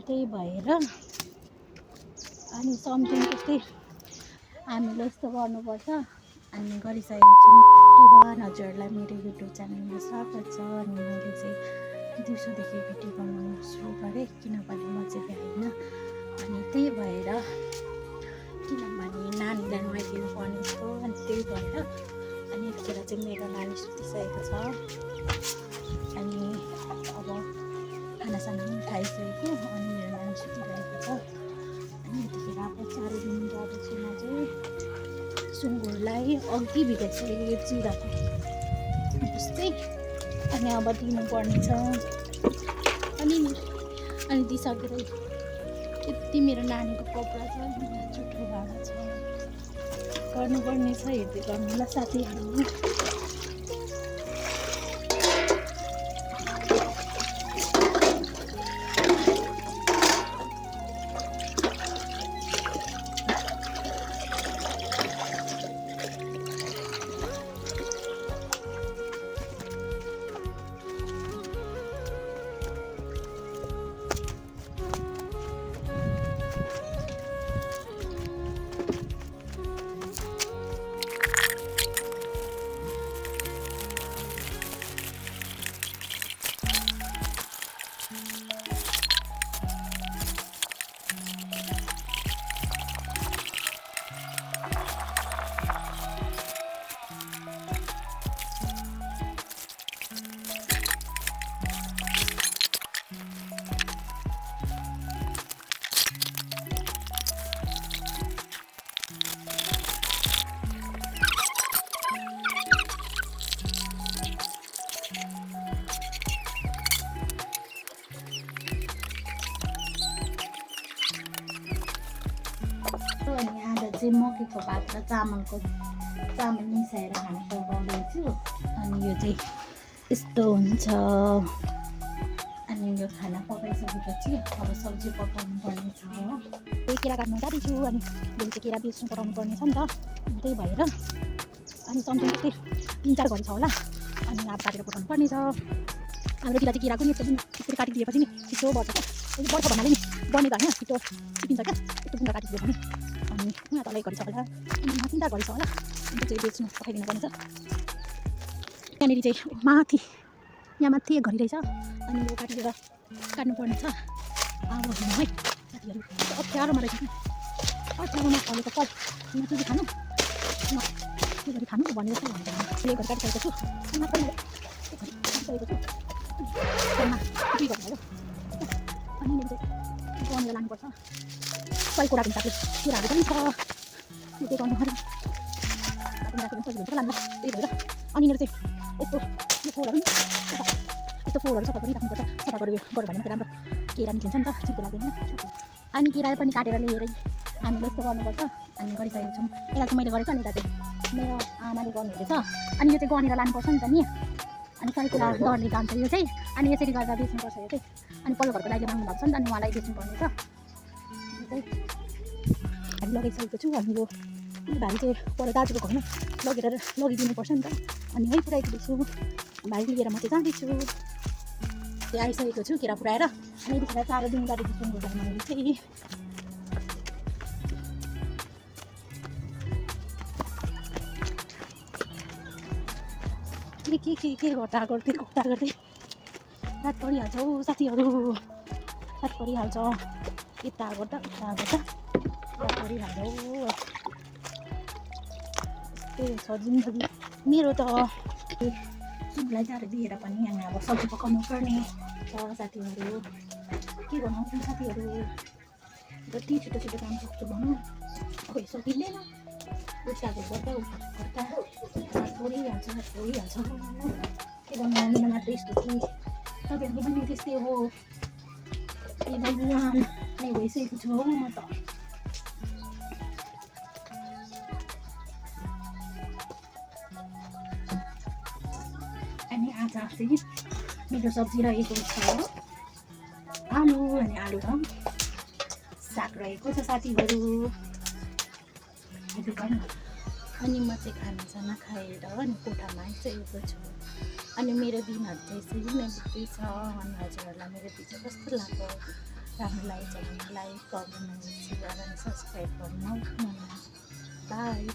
त्यही भएर अनि सम्झौँ त्यस्तै हामीले यस्तो गर्नुपर्छ अनि गरिसकेको छौँ। त्यही भएर हजुरहरूलाई मेरो युट्युब च्यानलमा स्वागत छ। अनि मैले चाहिँ दिउँसोदेखि भिडियो बनाउनु सुरु गरेँ किनभने म चाहिँ भ्याइनँ। अनि त्यही भएर किनभने नानीलाई नुहाइदिनु पर्ने थियो अनि त्यही भएर अनि यतिखेर चाहिँ मेरो नानी सुतिसकेको छ। अनि अब खानासाना पनि खाइसकेको अनि मेरो नानी सुतिरहेको छ। अनि यतिखेर अब चारो दिनु जाँदैछु म चाहिँ सुँगुरलाई अघि भिजाइसकेको चिराको जस्तै। अनि अब दिनुपर्ने छ अनि दिइसकेर यति मेरो नानीको कपडा छ चुट्टो भाँडा छ गर्नुपर्ने छ। हेर्दै गर्नु ल साथीहरू। अनि आज चाहिँ मकैको भात र चामल मिसाएर खाना पकाउँदैछु। अनि यो चाहिँ यस्तो हुन्छ। अनि यो खाना पकाइसकेपछि अब सब्जी पकाउनु पर्ने छ। त्यही केरा काट्नु जाँदैछु अनि भोलि चाहिँ केरा बेच्नु पठाउनु पर्ने छ नि त। त्यही भएर अनि सम्झौँ त्यस्तै 3-4 घडी छ होला। अनि अब काटेर पकाउनु पर्ने छ। हाम्रोतिर चाहिँ केराको नि यसरी काटिदिएपछि नि छिटो बढ्छ क्या। बढ्छ भन्नाले नि बनेको होइन छिटो सिपिन्छ क्या यस्तो बुङ्गा काटिदियो भने। अनि यहाँ तलै घडी छ होला 3-4 घडी छ होला। अन्त चाहिँ बेच्नु पठाइदिनु पर्ने छ। यहाँनिर चाहिँ यहाँ माथि एक घडी रहेछ। अनि यो काट्नुपर्ने छ। अब हेर्नु है साथीहरू अप्ठ्यारोमा रहेछ। अप्ठ्यारोमा फलेको फल नचुजी खानु त्यो घडी खानु भनेर चाहिँ भन्छ। एक घडी काटिसकेको छु काटिसकेको छु 2 घडी भयो। अनि मेरो चाहिँ गनेर लानुपर्छ। सयको राख्नु साथी कुराहरू पनि छ यो चाहिँ गर्नु पऱ्यो। काट्नु राख्नु सजिलो हुन्छ लानु त्यही भएर अनि मेरो चाहिँ यस्तो यो फोहोरहरू यस्तो फोहोरहरू सफा पनि राख्नुपर्छ। सफा गऱ्यो भने मात्रै राम्रो केरा निस्किन्छ नि त छिटो लाग्दैन। अनि केरा पनि काटेर ल्याएर हामीले यस्तो गर्नुपर्छ। अनि गरिसकेको छौँ। यसलाई चाहिँ मैले गरेको अनि यता चाहिँ मेरो आमाले गर्नुहुँदैछ। अनि यो चाहिँ गनेर लानुपर्छ नि त नि। अनि सबै कुरा डरले जान्छ यो चाहिँ। अनि यसरी गर्दा बेच्नुपर्छ यो चाहिँ। अनि पल्लो घरको लागि माग्नु भएको छ नि त अनि उहाँलाई बेच्नुपर्ने छ। हामी लगाइसकेको छु। अनि यो भाइ चाहिँ पर दाजुको घरमा लगिदिनुपर्छ नि त। अनि है पुऱ्याइदिँदैछु भाइ लिएर म चाहिँ जाँदैछु। त्यो आइसकेको छु केरा पुऱ्याएर। अनि यतिखेर चारो दिनु जाँदैछु सुँगुरलाई मैले चाहिँ। के गर्दै रात परिहाल्छ हौ साथीहरू। रात परिहाल्छ यता गर्दा रात परिहाल्छ हौ। यस्तै छ जिन्दगी मेरो त। सुँगुरलाई चारो दिएर पनि अनि अब सब्जी पकाउनु पर्ने छ साथीहरू। के गर्नु साथीहरू जति छिटो काम सक्छु भनौँ खोइ सकिँदैन। उठाएको गर्दा परिहाल्छ के गर्नु मेरो मात्रै यस्तो कि तपाईँहरूको पनि त्यस्तै हो। ए भगवान् नै भइसकेको छु हौ म त। अनि आज चाहिँ मेरो सब्जी रहेको छ आलु अनि आलुदम साग रहेको छ साथीहरू। अनि म चाहिँ खानासाना खाएर अनि कोठामा आइसकेको छु। अनि मेरो दिनहरू चाहिँ यसरी नै बित्दैछ। अनि हजुरहरूलाई मेरो दिन चाहिँ कस्तो लाग्यो राम्रो लागेको छ भने लाइक कमेन्ट सेयर अनि सब्सक्राइब गर्नु न बाई।